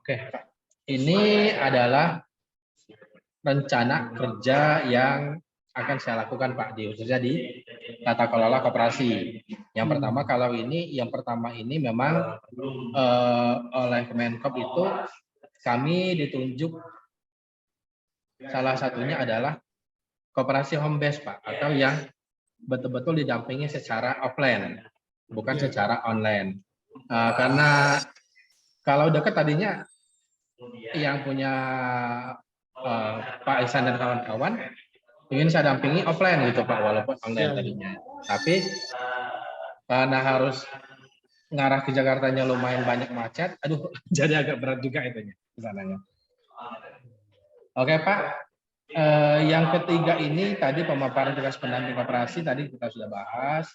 Oke, ini adalah rencana kerja yang akan saya lakukan Pak di khususnya di tata kelola koperasi. Yang pertama ini memang oleh Kemenkop itu kami ditunjuk salah satunya adalah koperasi home base Pak, atau yang betul-betul didampingi secara offline, bukan secara online. Karena kalau dekat tadinya yang punya Pak Ihsan dan kawan-kawan ingin saya dampingi offline gitu Pak, walaupun online tadinya. Tapi karena harus ngarah ke Jakartanya lumayan banyak macet, aduh jadi agak berat juga itunya ke sananya. Oke Pak, yang ketiga ini tadi pemaparan tugas pendamping koperasi tadi kita sudah bahas.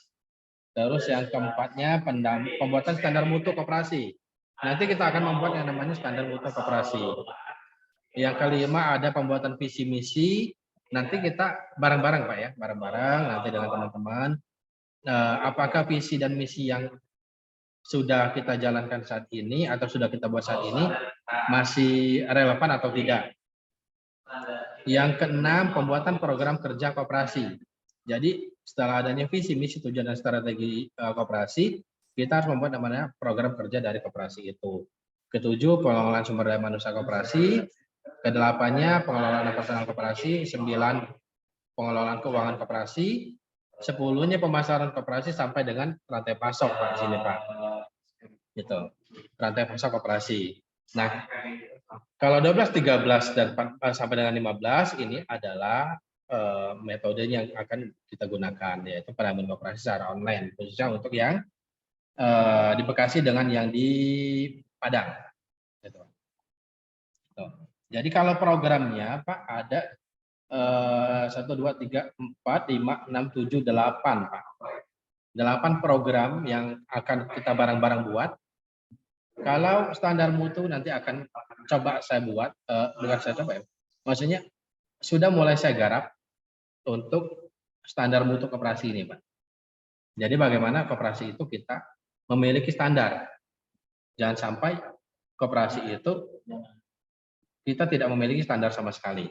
Terus yang keempatnya pembuatan standar mutu koperasi. Nanti kita akan membuat yang namanya standar mutu koperasi. Yang kelima ada pembuatan visi misi. Nanti kita bareng-bareng Pak ya, bareng-bareng nanti dengan teman-teman. Apakah visi dan misi yang sudah kita jalankan saat ini atau sudah kita buat saat ini masih relevan atau tidak. Yang keenam, pembuatan program kerja koperasi. Jadi setelah adanya visi, misi, tujuan, dan strategi koperasi, kita harus membuat namanya program kerja dari koperasi itu. Ketujuh, pengelolaan sumber daya manusia koperasi. Kedelapannya, pengelolaan personal koperasi. 9, pengelolaan keuangan koperasi. 10-nya pemasaran koperasi sampai dengan rantai pasok Pak di sini Pak. Gitu. Rantai pasok koperasi. Nah, kalau 12, 13 dan sampai dengan 15 ini adalah metodenya yang akan kita gunakan, yaitu pendampingan koperasi secara online, khususnya untuk yang di Bekasi dengan yang di Padang. Gitu. Jadi kalau programnya Pak ada 1, 2, 3, 4, 5, 6, 7, 8 Pak. 8 program yang akan kita bareng-bareng buat. Kalau standar mutu nanti akan coba saya buat, bukan saya coba ya, maksudnya sudah mulai saya garap untuk standar mutu koperasi ini Pak. Jadi bagaimana koperasi itu kita memiliki standar. Jangan sampai koperasi itu kita tidak memiliki standar sama sekali.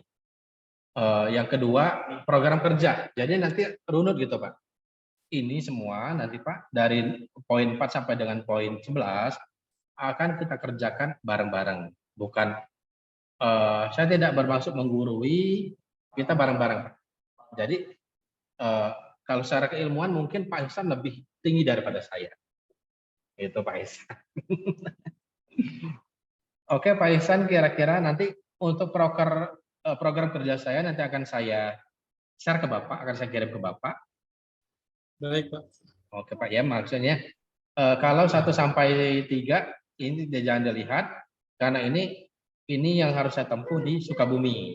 Yang kedua, program kerja. Jadi nanti runut gitu Pak. Ini semua nanti Pak dari poin 4 sampai dengan poin 11 akan kita kerjakan bareng-bareng. Bukan saya tidak bermaksud menggurui, kita bareng-bareng. Jadi kalau secara keilmuan mungkin Pak Ihsan lebih tinggi daripada saya. Itu Pak Ihsan. Oke Pak Ihsan, kira-kira nanti untuk program kerja saya nanti akan saya share ke Bapak, akan saya kirim ke Bapak. Baik Pak. Oke Pak ya, maksudnya kalau 1 sampai 3 ini jangan dilihat karena ini yang harus saya tempuh di Sukabumi.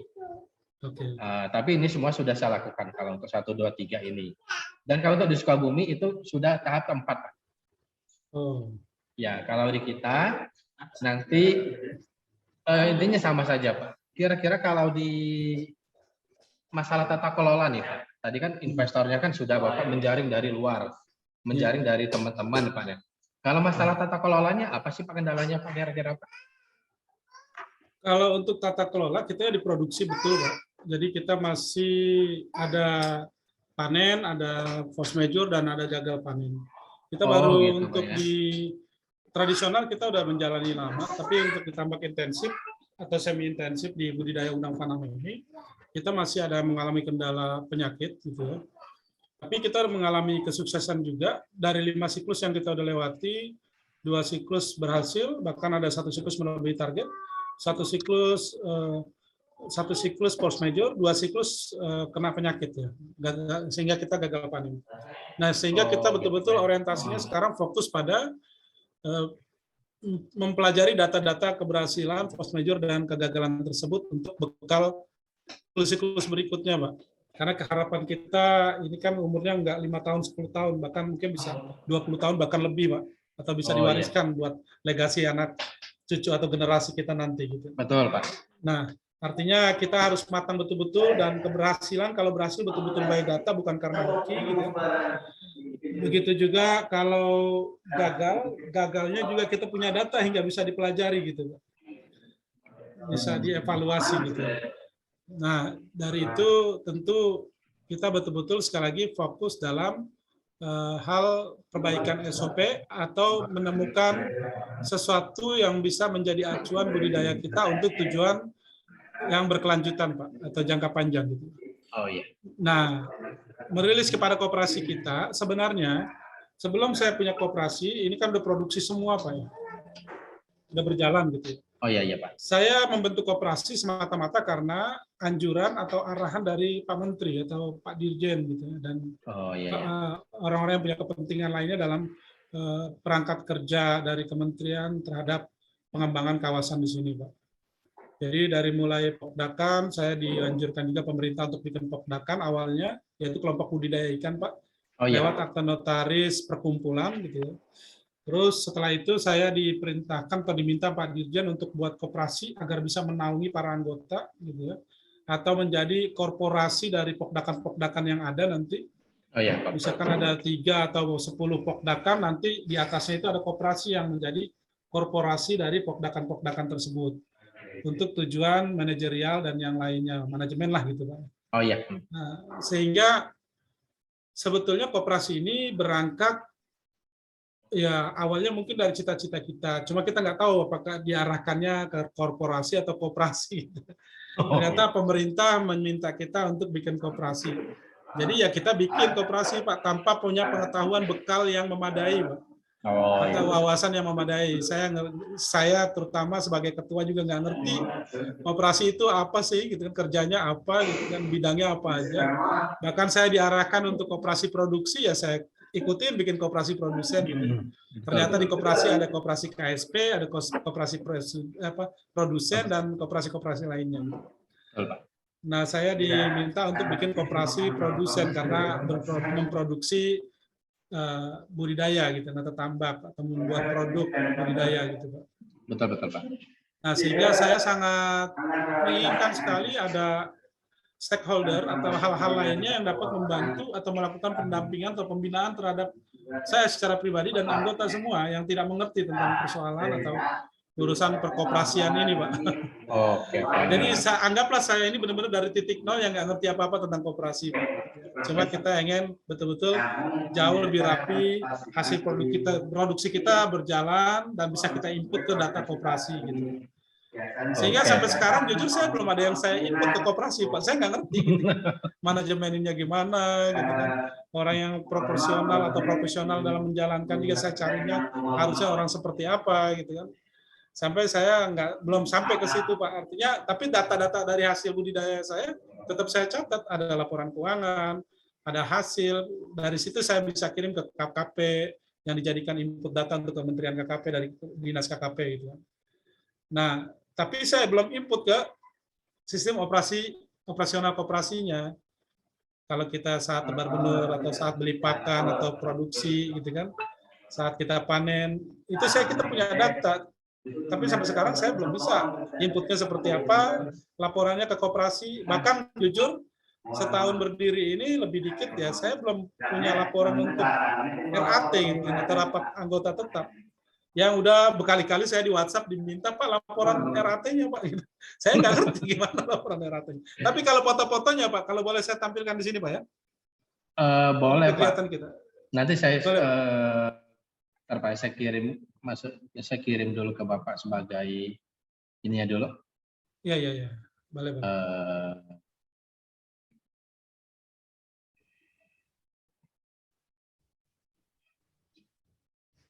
Tapi ini semua sudah saya lakukan kalau untuk 1, 2, 3 ini. Dan kalau untuk di Sukabumi itu sudah tahap keempat. Ya, kalau di kita nanti intinya sama saja Pak. Kira-kira kalau di masalah tata kelola nih Pak. Tadi kan investornya kan sudah Bapak menjaring dari luar, menjaring dari teman-teman Pak ya. Kalau masalah tata kelolanya apa sih Pak kendalanya Pak kira-kira Pak? Kalau untuk tata kelola kita diproduksi betul Pak. Jadi kita masih ada panen, ada force major dan ada gagal panen. Kita baru gitu, untuk Pak, ya. di tradisional kita udah menjalani lama, tapi untuk ditambah intensif atau semi intensif di budidaya udang faname ini, kita masih ada mengalami kendala penyakit gitu ya. Tapi kita mengalami kesuksesan juga dari 5 siklus yang kita udah lewati, 2 siklus berhasil, bahkan ada 1 siklus melebihi target, 1 siklus force major, 2 siklus kena penyakit ya, sehingga kita gagal panen. Nah, sehingga kita betul-betul orientasinya sekarang fokus pada mempelajari data-data keberhasilan force major dan kegagalan tersebut untuk bekal siklus berikutnya, Pak. Karena keharapan kita ini kan umurnya nggak 5 tahun, 10 tahun, bahkan mungkin bisa 20 tahun, bahkan lebih, Pak. Atau bisa diwariskan buat legasi anak cucu atau generasi kita nanti. Gitu. Betul, Pak. Nah, artinya kita harus matang betul-betul dan keberhasilan, kalau berhasil betul-betul by data, bukan karena hoki. Gitu. Begitu juga kalau gagalnya juga kita punya data hingga bisa dipelajari. Gitu, Pak. bisa dievaluasi gitu. Nah, dari itu tentu kita betul-betul sekali lagi fokus dalam hal perbaikan SOP atau menemukan sesuatu yang bisa menjadi acuan budidaya kita untuk tujuan yang berkelanjutan, Pak, atau jangka panjang gitu. Oh iya. Nah, merilis kepada koperasi kita, sebenarnya sebelum saya punya koperasi, ini kan udah produksi semua, Pak, ya. Udah berjalan gitu. Oh iya iya Pak. Saya membentuk koperasi semata-mata karena anjuran atau arahan dari Pak Menteri atau Pak Dirjen gitu ya, dan Oh iya. Iya. orang-orang yang punya kepentingan lainnya dalam perangkat kerja dari kementerian terhadap pengembangan kawasan di sini, Pak. Jadi dari mulai pokdakan, saya dianjurkan juga pemerintah untuk bikin pokdakan awalnya, yaitu kelompok budidaya ikan, Pak, Oh iya. lewat akta notaris perkumpulan gitu ya. Terus setelah itu saya diperintahkan atau diminta Pak Dirjen untuk buat koperasi agar bisa menaungi para anggota gitu ya, atau menjadi korporasi dari pokdakan-pokdakan yang ada nanti. Oh iya Pak. Misalkan ada 3 atau 10 pokdakan, nanti di atasnya itu ada koperasi yang menjadi korporasi dari pokdakan-pokdakan tersebut untuk tujuan manajerial dan yang lainnya, manajemen lah gitu Pak. Oh iya. Nah, sehingga sebetulnya koperasi ini berangkat ya awalnya mungkin dari cita-cita kita, cuma kita nggak tahu apakah diarahkannya ke korporasi atau koperasi. Ternyata pemerintah meminta kita untuk bikin koperasi. Jadi ya kita bikin koperasi Pak, tanpa punya pengetahuan bekal yang memadai Pak. Oh, Atau iya. wawasan yang memadai. Saya terutama sebagai ketua juga nggak ngerti koperasi itu apa sih, gitu kan, kerjanya apa, gitu kan, bidangnya apa aja. Bahkan saya diarahkan untuk koperasi produksi, ya saya ikutin bikin koperasi produsen gitu. Ternyata di koperasi ada koperasi KSP, ada koperasi produsen dan koperasi-koperasi lainnya. Nah, saya diminta untuk bikin koperasi produsen karena memproduksi budidaya gitu, atau tambak atau membuat produk budidaya gitu, Pak. Betul betul Pak. Nah, sehingga saya sangat menginginkan sekali ada stakeholder atau hal-hal lainnya yang dapat membantu atau melakukan pendampingan atau pembinaan terhadap saya secara pribadi dan anggota semua yang tidak mengerti tentang persoalan atau urusan perkoperasian ini, Pak. Oke. Jadi anggaplah saya ini benar-benar dari titik nol yang nggak ngerti apa-apa tentang koperasi, Pak. Cuma kita ingin betul-betul jauh lebih rapi, hasil produksi kita berjalan dan bisa kita input ke data koperasi gitu. Sehingga sampai sekarang jujur saya belum ada yang saya input ke koperasi, Pak. Saya nggak ngerti gitu. Manajemennya gimana gitu kan. Orang yang proporsional atau profesional dalam menjalankan juga saya carinya harusnya orang seperti apa gitu kan. Sampai saya belum sampai ke situ Pak. Artinya tapi data-data dari hasil budidaya saya tetap saya catat, ada laporan keuangan, ada hasil, dari situ saya bisa kirim ke KKP yang dijadikan input data untuk Kementerian KKP dari Dinas KKP gitu. Nah, tapi saya belum input ke sistem operasional koperasinya. Kalau kita saat tebar benur atau saat beli pakan atau produksi gitu kan, saat kita panen, itu kita punya data. Tapi sampai sekarang saya belum bisa inputnya seperti apa, laporannya ke koperasi. Bahkan jujur, setahun berdiri ini lebih dikit ya, saya belum punya laporan untuk RAT, gitu, atau rapat anggota tetap. Yang udah berkali-kali saya di WhatsApp diminta, Pak, laporan RAT-nya, Pak. Saya nggak ngerti gimana laporan RAT-nya. Tapi kalau foto-fotonya, Pak, kalau boleh saya tampilkan di sini, Pak, ya? Boleh, Pak. Kita. Nanti saya saya kirim dulu ke Bapak sebagai ininya dulu. Iya. Boleh, Pak.